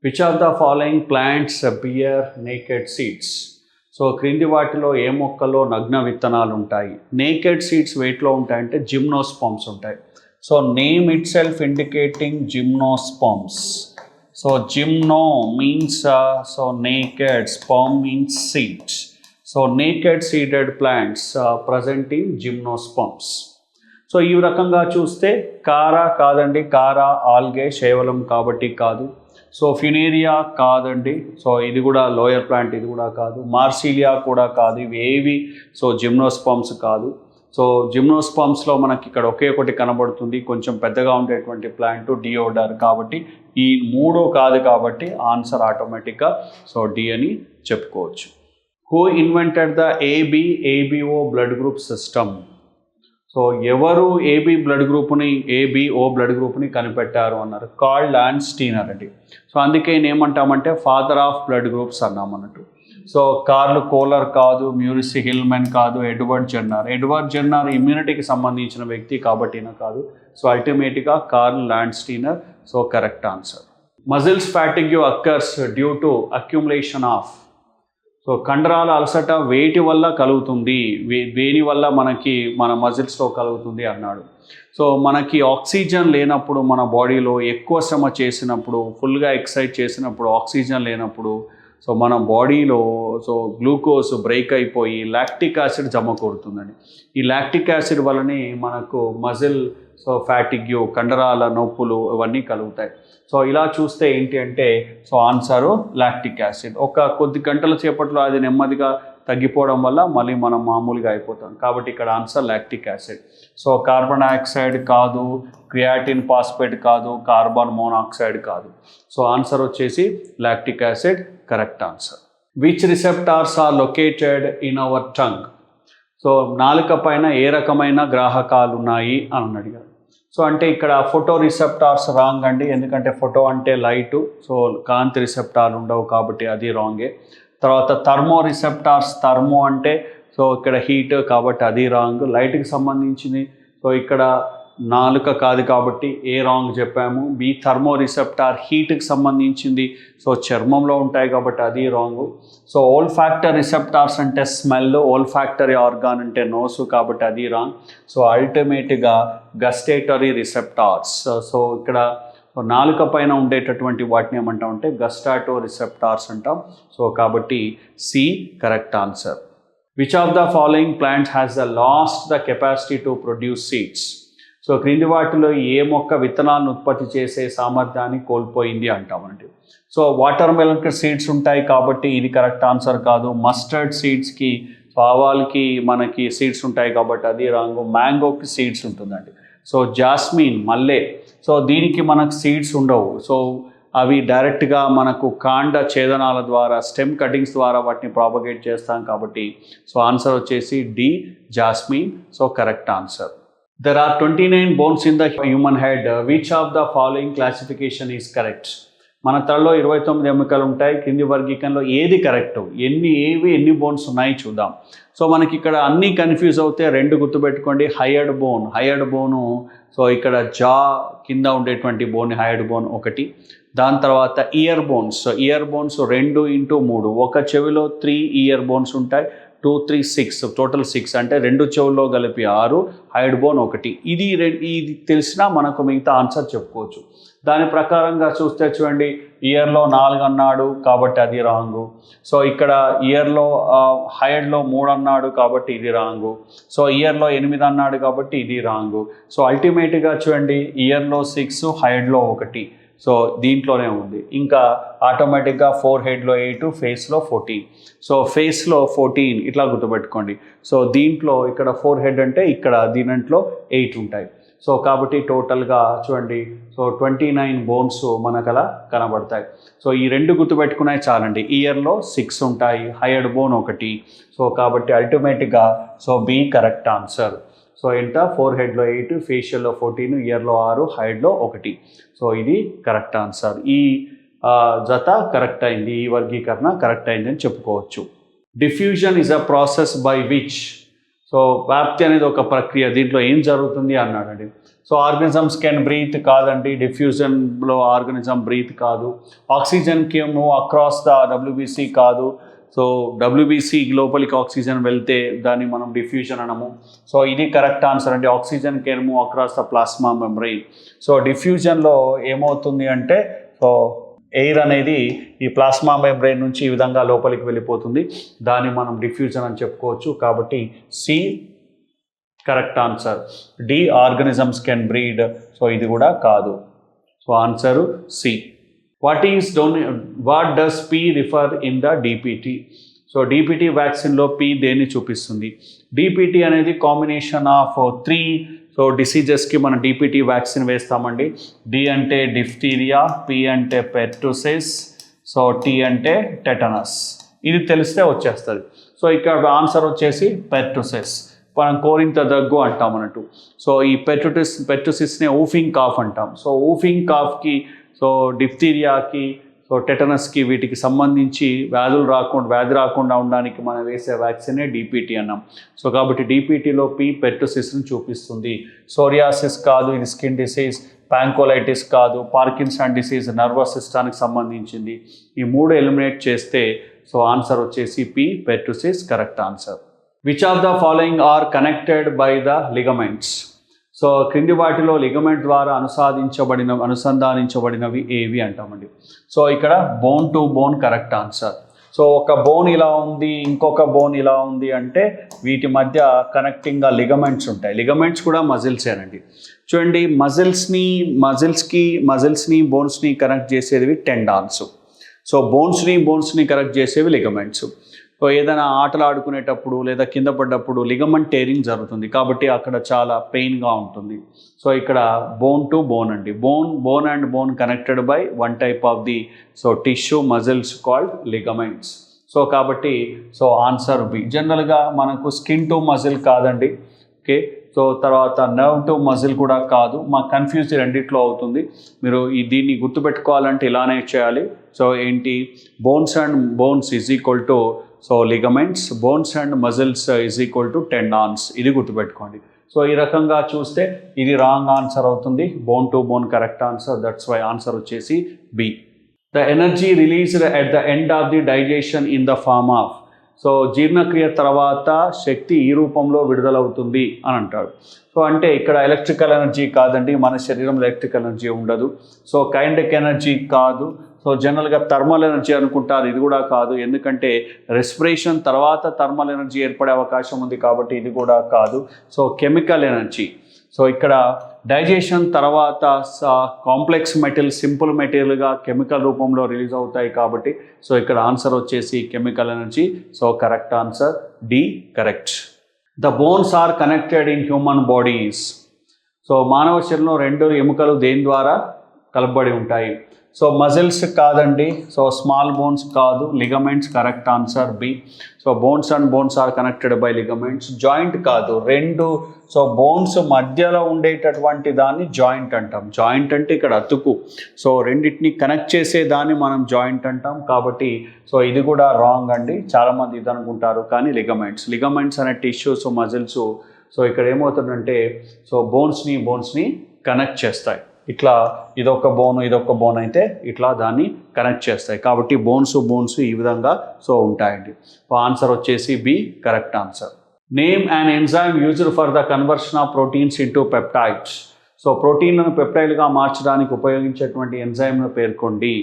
Which of the following plants bear naked seeds? So క్రింది వాటిలో ఏ మొక్కలో నగ్న విత్తనాలు ఉంటాయి? నేకెడ్ సీడ్స్ వేటిలో ఉంటాయంటే జిమ్నోస్పర్మ్స్ ఉంటాయి. So name itself indicating gymnosperms. So gymno means naked, sperm means seeds. So naked seeded plants present in gymnosperms. So ఈ రకంగా చూస్తే కారా కాదండి, కారా ఆల్గే శైవలం కాబట్టి కాదు. సో ఫినేరియా కాదండి, సో ఇది కూడా లోయర్ ప్లాంట్, ఇది కూడా కాదు. మార్సిలియా కూడా కాదు, ఇవి ఏవి సో జిమ్నోస్పర్మ్స్ కాదు. సో జిమ్నోస్పర్మ్స్లో మనకి ఇక్కడ ఒకే ఒకటి కనబడుతుంది, కొంచెం పెద్దగా ఉండేటువంటి ప్లాంట్ డియోడర్. కాబట్టి ఈ మూడు కాదు, కాబట్టి ఆన్సర్ ఆటోమేటిక్గా సో డి అని చెప్పుకోవచ్చు. Who invented the ABO blood group system? So ఎవరు ఏబిఓ బ్లడ్ గ్రూప్ని కనిపెట్టారు అన్నారు? కార్ల్ ల్యాండ్స్టీనర్ అండి. సో అందుకే ఏమంటామంటే ఫాదర్ ఆఫ్ బ్లడ్ గ్రూప్స్ అన్నామన్నట్టు. సో కార్ల్ కోలర్ కాదు, మ్యూరిసి హిల్మెన్ కాదు, ఎడ్వర్డ్ జెన్నర్ ఇమ్యూనిటీకి సంబంధించిన వ్యక్తి కాబట్టి కాదు. సో అల్టిమేట్గా Karl Landsteiner. So correct answer. Muscles fatigue occurs due to accumulation of. So కండరాల అలసట వేటి వల్ల కలుగుతుంది, దేని వల్ల మన మజిల్స్లో కలుగుతుంది అన్నాడు. సో మనకి ఆక్సిజన్ లేనప్పుడు, మన బాడీలో ఎక్కువ శ్రమ చేసినప్పుడు, ఫుల్గా ఎక్సర్సైజ్ చేసినప్పుడు ఆక్సిజన్ లేనప్పుడు సో మన బాడీలో సో గ్లూకోజ్ బ్రేక్ అయిపోయి లాక్టిక్ యాసిడ్ జమ కొడుతుందండి. ఈ లాక్టిక్ యాసిడ్ వల్లనే మనకు మజిల్ సో ఫ్యాటిగ్యూ, కండరాల నొప్పులు ఇవన్నీ కలుగుతాయి. సో ఇలా చూస్తే ఏంటి అంటే సో ఆన్సరు లాక్టిక్ యాసిడ్. ఒక కొద్ది గంటల సేపట్లో అది నెమ్మదిగా తగ్గిపోవడం వల్ల మళ్ళీ మనం మామూలుగా అయిపోతాం. కాబట్టి ఇక్కడ answer lactic acid. So carbon dioxide కాదు, క్రియాటిన్ ఫాస్ఫేట్ కాదు, కార్బన్ మోనాక్సైడ్ కాదు. సో ఆన్సర్ వచ్చేసి lactic acid correct answer. Which receptors are located in our tongue? So నాలుక పైన ఏ రకమైన గ్రాహకాలు ఉన్నాయి అని అడిగారు. సో అంటే ఇక్కడ ఫోటో రిసెప్టార్స్ రాంగ్ అండి, ఎందుకంటే ఫోటో అంటే లైటు, సో కాంతి రిసెప్టార్లు ఉండవు కాబట్టి అది రాంగే. తర్వాత థర్మో రిసెప్టార్స్, థర్మో అంటే సో ఇక్కడ హీట్ కాబట్టి అది రాంగ్. లైట్కి సంబంధించింది సో ఇక్కడ నాలుక కాదు కాబట్టి ఏ రాంగ్ చెప్పాము. బి థర్మో రిసెప్టార్ హీట్కి సంబంధించింది, సో చర్మంలో ఉంటాయి కాబట్టి అది wrong. So olfactory receptors అంటే స్మెల్, ఓల్ ఫ్యాక్టరీ ఆర్గాన్ అంటే నోసు కాబట్టి అది రాంగ్. సో అల్టిమేట్గా గస్టేటరీ రిసెప్టార్స్. సో ఇక్కడ నాలుక పైన ఉండేటటువంటి వాటిని ఏమంటామంటే గస్టాటో రిసెప్టార్స్ అంటాం. సో కాబట్టి C correct answer. Which of the following plants has the capacity to produce seeds? So క్రింది వాటిలో ఏ మొక్క విత్తనాలను ఉత్పత్తి చేసే సామర్థ్యాన్ని కోల్పోయింది అంటామండి. సో వాటర్ మెలన్కి సీడ్స్ ఉంటాయి కాబట్టి ఇది కరెక్ట్ ఆన్సర్ కాదు. మస్టర్డ్ సీడ్స్కి, సో ఆవాల్కి మనకి సీడ్స్ ఉంటాయి కాబట్టి అది రాంగు. మ్యాంగోకి సీడ్స్ ఉంటుందండి. సో జాస్మిన్, మల్లె, సో దీనికి మనకు సీడ్స్ ఉండవు. సో అవి డైరెక్ట్గా మనకు కాండ ఛేదనాల ద్వారా, స్టెమ్ కటింగ్స్ ద్వారా వాటిని ప్రాపగేట్ చేస్తాం కాబట్టి సో ఆన్సర్ వచ్చేసి D jasmine. So correct answer. There are 29 bones in the human head. Which of the following classification is correct? మన తలలో 29 ఎముకలు ఉంటాయి. కింది వర్గీకరణలో ఏది కరెక్ట్? ఎన్ని బోన్స్ ఉన్నాయి చూద్దాం. సో మనకి ఇక్కడ అన్నీ కన్ఫ్యూజ్ అవుతే రెండు గుర్తుపెట్టుకోండి. హైయర్డ్ బోను సో ఇక్కడ జా కింద ఉండేటువంటి బోన్ హైయర్డ్ బోన్ ఒకటి. దాని తర్వాత ఇయర్ బోన్స్ 2 into 3, ఒక చెవిలో 3 ఇయర్ బోన్స్ ఉంటాయి. 2, 3, 6, టోటల్ 6 అంటే రెండు చెవుల్లో కలిపి 6, హైడ్ బోన్ 1. ఇది తెలిసినా మనకు మిగతా ఆన్సర్ చెప్పుకోవచ్చు. దాని ప్రకారంగా చూస్తే చూడండి, ఇయర్లో 4 అన్నాడు కాబట్టి అది రాంగు. సో ఇక్కడ ఇయర్లో హైడ్లో 3 అన్నాడు కాబట్టి ఇది రాంగు. సో ఇయర్లో 8 అన్నాడు కాబట్టి ఇది రాంగు. సో అల్టిమేట్గా చూడండి, ఇయర్లో 6, హైడ్లో 1. సో దీంట్లోనే ఉంది. ఇంకా ఆటోమేటిక్గా ఫోర్ హెడ్లో 8, ఫేస్లో 14. సో ఫేస్లో 14 ఇట్లా గుర్తుపెట్టుకోండి. సో దీంట్లో ఇక్కడ 4 హెడ్ అంటే ఇక్కడ దీంట్లో 8 ఉంటాయి. సో కాబట్టి టోటల్గా చూడండి, సో 29 బోన్స్ మనకు అలా కనబడతాయి. సో ఈ రెండు గుర్తుపెట్టుకున్నాయి చాలండి. ఇయర్లో 6 ఉంటాయి, హైయర్డ్ బోన్ 1. సో కాబట్టి అల్టిమేట్గా so B correct answer. So ఎంత 4 హెడ్లో 8, ఫేషియల్లో 14, ఇయర్లో 6, హైడ్లో 1. సో ఇది కరెక్ట్ ఆన్సర్. ఈ జత కరెక్ట్ అయింది, ఈ వర్గీకరణ కరెక్ట్ అయింది అని చెప్పుకోవచ్చు. Diffusion is a process by which so వ్యాప్తి అనేది ఒక ప్రక్రియ, దీంట్లో ఏం జరుగుతుంది అన్నాడండి. సో ఆర్గనిజమ్స్ కెన్ బ్రీత్ కాదండి, డిఫ్యూజన్లో ఆర్గనిజం బ్రీత్ కాదు. Oxygen can move across the WBC కాదు. సో డబ్ల్యూబీసీ లోపలికి ఆక్సిజన్ వెళ్తే దాన్ని మనం డిఫ్యూజన్ అనము. సో ఇది కరెక్ట్ ఆన్సర్ అండి. Oxygen can move across the plasma membrane. So డిఫ్యూజన్లో ఏమవుతుంది అంటే సో ఎయిర్ అనేది ఈ ప్లాస్మా మెంబ్రెయిన్ నుంచి ఈ విధంగా లోపలికి వెళ్ళిపోతుంది, దాన్ని మనం డిఫ్యూజన్ అని చెప్పుకోవచ్చు. కాబట్టి C correct answer. D organisms can breed, so ఇది కూడా కాదు. So answer C. What does P refer in the DPT? So DPT వ్యాక్సిన్లో పి దేన్ని చూపిస్తుంది? డిపిటి అనేది కాంబినేషన్ ఆఫ్ 3 సో డిసీజెస్కి మనం డిపిటి వ్యాక్సిన్ వేస్తామండి. డి అంటే డిఫ్టీరియా, పి అంటే పెర్టుసిస్, సో టి అంటే టెటనస్. ఇది తెలిస్తే వచ్చేస్తుంది. సో ఇక్కడ ఆన్సర్ వచ్చేసి పెర్టుసిస్. మనం కోరింత దగ్గు అంటాం అన్నట్టు. సో ఈ పెర్టుసిస్ని ఊఫింగ్ కాఫ్ అంటాం. సో ఊఫింగ్ కాఫ్కి, సో డిఫ్టీరియాకి, సో టెటనస్కి, వీటికి సంబంధించి వ్యాధి రాకుండా ఉండడానికి మనం వేసే వ్యాక్సినే డిపిటి అన్నాం. సో కాబట్టి డిపిటిలో పి పెర్టుసిస్ని చూపిస్తుంది. సోరియాసిస్ కాదు, ఇది స్కిన్ డిసీజ్. ప్యాంకోలైటిస్ కాదు, పార్కిన్సన్ డిసీజ్ నర్వస్ సిస్టానికి సంబంధించింది. ఈ 3 ఎలిమినేట్ చేస్తే సో ఆన్సర్ వచ్చేసి P pertussis correct answer. Which of the following are connected by the ligaments? So క్రింది వాటిలో లిగమెంట్ ద్వారా అనుసంధానించబడినవి ఏవి అంటామండి. సో ఇక్కడ bone to bone correct answer. So ఒక బోన్ ఇలా ఉంది, ఇంకొక బోన్ ఇలా ఉంది అంటే వీటి మధ్య కనెక్టింగ్గా లిగమెంట్స్ ఉంటాయి. లిగమెంట్స్ కూడా మజిల్సేనండి. చూడండి, మజిల్స్ని బోన్స్ని కనెక్ట్ చేసేవి టెండాన్స్. సో బోన్స్ని కనెక్ట్ చేసేవి లిగమెంట్స్. సో ఏదైనా ఆటలు ఆడుకునేటప్పుడు లేదా కింద పడ్డప్పుడు లిగమెంట్ టేరింగ్ జరుగుతుంది, కాబట్టి అక్కడ చాలా పెయిన్గా ఉంటుంది. సో ఇక్కడ బోన్ టు బోన్ అండి. Bone and bone connected by one type of the so tissue muscles called ligaments. So కాబట్టి సో ఆన్సర్ బి. జనరల్గా మనకు స్కిన్ టు మజిల్ కాదండి, ఓకే. సో తర్వాత నర్వ్ టు మజిల్ కూడా కాదు. మాకు కన్ఫ్యూజ్ రెండిట్లో అవుతుంది. మీరు దీన్ని గుర్తుపెట్టుకోవాలంటే ఇలానే చేయాలి. సో ఏంటి, bones and bones is equal to so ligaments, bones and muscles is equal to tendons. ఇది గుర్తుపెట్టుకోండి. సో ఈ రకంగా చూస్తే ఇది రాంగ్ ఆన్సర్ అవుతుంది. Bone to bone correct answer. That's why answer వచ్చేసి B. The energy released at the end of the digestion in the form of. So జీర్ణక్రియ తర్వాత శక్తి ఈ రూపంలో విడుదలవుతుంది అని అంటాడు. సో అంటే ఇక్కడ ఎలక్ట్రికల్ ఎనర్జీ కాదండి, మన శరీరంలో ఎలక్ట్రికల్ ఎనర్జీ ఉండదు. సో కైనెటిక్ ఎనర్జీ కాదు. సో జనరల్గా థర్మల్ ఎనర్జీ అనుకుంటారు, ఇది కూడా కాదు. ఎందుకంటే రెస్పిరేషన్ తర్వాత థర్మల్ ఎనర్జీ ఏర్పడే అవకాశం ఉంది, కాబట్టి ఇది కూడా కాదు. So chemical energy. సో ఇక్కడ డైజెషన్ తర్వాత కాంప్లెక్స్ మెటీరియల్ సింపుల్ మెటీరియల్గా కెమికల్ రూపంలో రిలీజ్ అవుతాయి, కాబట్టి సో ఇక్కడ ఆన్సర్ వచ్చేసి chemical energy. So correct answer D correct. The bones are connected in human bodies. So మానవ శరీరంలో 2 ఎముకలు దేని ద్వారా కలపబడి ఉంటాయి? సో మజిల్స్ కాదండి, సో స్మాల్ బోన్స్ కాదు, ligaments correct answer B. So bones and bones are connected by ligaments. Joint కాదు, 2 సో బోన్స్ మధ్యలో ఉండేటటువంటి దాన్ని జాయింట్ అంటాం. జాయింట్ అంటే ఇక్కడ అతుకు. సో రెండింటిని కనెక్ట్ చేసే దాన్ని మనం జాయింట్ అంటాం, కాబట్టి సో ఇది కూడా రాంగ్ అండి. చాలామంది ఇది అనుకుంటారు, కానీ లిగమెంట్స్ అనే టిష్యూస్ మజిల్స్. సో ఇక్కడ ఏమవుతుందంటే సో బోన్స్ని కనెక్ట్ చేస్తాయి. ఇట్లా ఇదొక బోన్ అయితే ఇట్లా దాన్ని కనెక్ట్ చేస్తాయి, కాబట్టి బోన్స్ ఈ విధంగా సో ఉంటాయండి. ఆన్సర్ వచ్చేసి B correct answer. Name and enzyme used for the conversion of proteins into peptides. So ప్రోటీన్లను పెప్టైడ్గా మార్చడానికి ఉపయోగించేటువంటి ఎంజైమ్ను పేర్కొండి.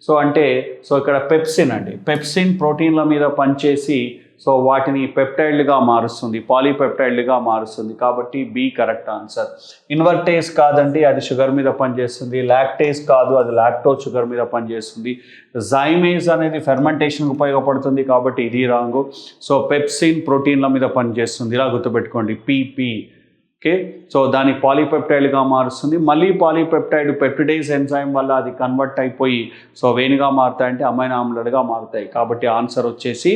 సో అంటే సో ఇక్కడ పెప్సిన్ అండి. పెప్సిన్ ప్రోటీన్ల మీద పనిచేసి సో వాటిని పెప్టైడ్లుగా మారుస్తుంది, పాలీపెప్టైడ్లుగా మారుస్తుంది, కాబట్టి బి కరెక్ట్ ఆన్సర్. ఇన్వర్టేజ్ కాదండి, అది షుగర్ మీద పనిచేస్తుంది. లాక్టేజ్ కాదు, అది లాక్టోజ్ షుగర్ మీద పనిచేస్తుంది. జైమేజ్ అనేది ఫెర్మెంటేషన్కి ఉపయోగపడుతుంది, కాబట్టి ఇది రాంగు. సో పెప్సిన్ ప్రోటీన్ల మీద పనిచేస్తుంది, ఇలా గుర్తుపెట్టుకోండి, పిపి. ఓకే, సో దాన్ని పాలీపెప్టైడ్గా మారుస్తుంది. మళ్ళీ పాలీపెప్టైడ్ పెప్టిడేజ్ ఎంజైమ్ వల్ల అది కన్వర్ట్ అయిపోయి సో వేనిగా మారుతాయంటే అమైనో ఆమ్లాలుగా మారుతాయి, కాబట్టి ఆన్సర్ వచ్చేసి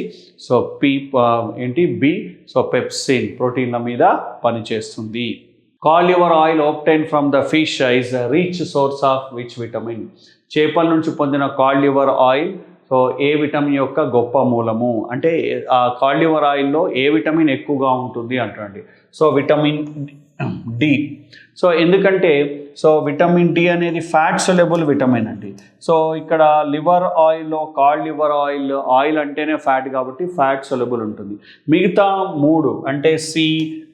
సో బి. సో పెప్సిన్ ప్రోటీన్ల మీద పనిచేస్తుంది. Call your oil obtained from the fish is rich source of which vitamin. చేపల నుంచి పొందిన call your oil so A vitamin యొక్క గొప్ప మూలము అంటే ఆ కాడ్ లివర్ ఆయిల్లో ఏ విటమిన్ ఎక్కువగా ఉంటుంది అంటండి. So vitamin D. సో ఎందుకంటే సో విటమిన్ డి అనేది ఫ్యాట్ సొల్యుబుల్ విటమిన్ అండి. సో ఇక్కడ లివర్ ఆయిల్లో కాడ్ లివర్ ఆయిల్ అంటేనే ఫ్యాట్ కాబట్టి ఫ్యాట్ సొల్యుబుల్ ఉంటుంది. మిగతా 3 అంటే C,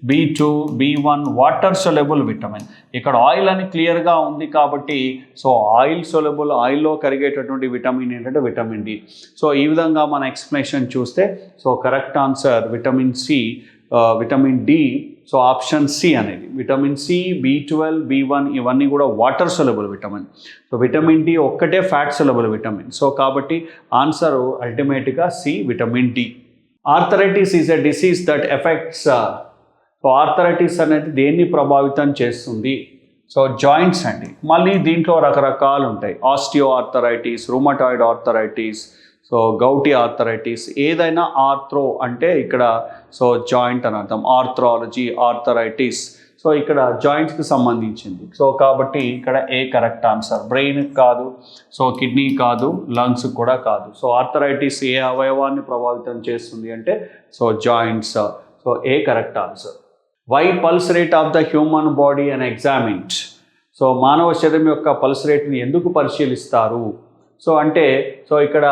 B2, B1 water soluble vitamin. ఇక్కడ ఆయిల్ అని క్లియర్గా ఉంది కాబట్టి సో ఆయిల్ సొల్యుబుల్ ఆయిల్లో కరిగేటటువంటి విటమిన్ ఏంటంటే విటమిన్ డి. సో ఈ విధంగా మన ఎక్స్ప్లెనేషన్ చూస్తే so correct answer vitamin C, vitamin D. So option C అనేది విటమిన్ సి, B12, B1 ఇవన్నీ కూడా water soluble vitamin. So vitamin D ఒక్కటే ఫ్యాట్ సొల్యుబుల్ విటమిన్. సో కాబట్టి ఆన్సరు అల్టిమేట్గా C, vitamin D. Arthritis is a disease that affects. So arthritis అనేది దేన్ని ప్రభావితం చేస్తుంది? సో జాయింట్స్ అండి. మళ్ళీ దీంట్లో రకరకాలు ఉంటాయి. Osteo arthritis, rheumatoid arthritis, so gouty arthritis. ఏదైనా ఆర్థ్రో అంటే ఇక్కడ సో జాయింట్ అని అర్థం. Arthrology, arthritis. సో ఇక్కడ జాయింట్స్కి సంబంధించింది. సో కాబట్టి ఇక్కడ ఏ కరెక్ట్ ఆన్సర్. బ్రెయిన్కి కాదు, సో కిడ్నీ కాదు, లంగ్స్ కూడా కాదు. సో ఆర్థరైటిస్ ఏ అవయవాన్ని ప్రభావితం చేస్తుంది అంటే so joints. So A correct answer. Why pulse rate of the human body and examined. So మానవ శరీరం యొక్క పల్స్ రేట్ని ఎందుకు పరిశీలిస్తారు? సో అంటే సో ఇక్కడ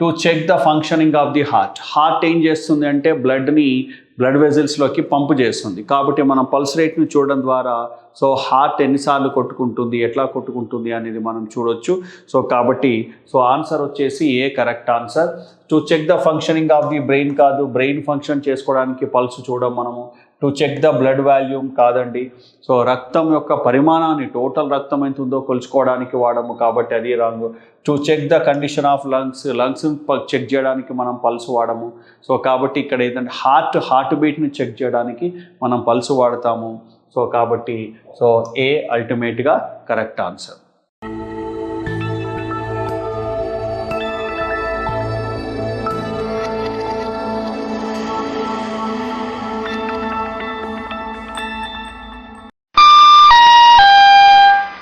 to check the functioning of the heart. Heart ఏం చేస్తుంది అంటే బ్లడ్ వెజల్స్లోకి పంపు చేస్తుంది. కాబట్టి మనం పల్స్ రేట్ని చూడడం ద్వారా సో హార్ట్ ఎన్నిసార్లు కొట్టుకుంటుంది, ఎట్లా కొట్టుకుంటుంది అనేది మనం చూడొచ్చు. సో కాబట్టి సో ఆన్సర్ వచ్చేసి A correct answer. To check the functioning of the brain కాదు, బ్రెయిన్ ఫంక్షన్ చేసుకోవడానికి పల్స్ చూడడం మనము. To check the blood volume కాదండి. సో రక్తం యొక్క పరిమాణాన్ని, టోటల్ రక్తం ఎంత ఉందో కొలుచుకోవడానికి వాడము కాబట్టి అది wrong. To check the condition of lungs check చేయడానికి మనం పల్స్ వాడము. సో కాబట్టి ఇక్కడ ఏంటంటే హార్ట్ బీట్ని చెక్ చేయడానికి మనం పల్స్ వాడతాము. సో కాబట్టి సో ఏ అల్టిమేట్గా కరెక్ట్ ఆన్సర్.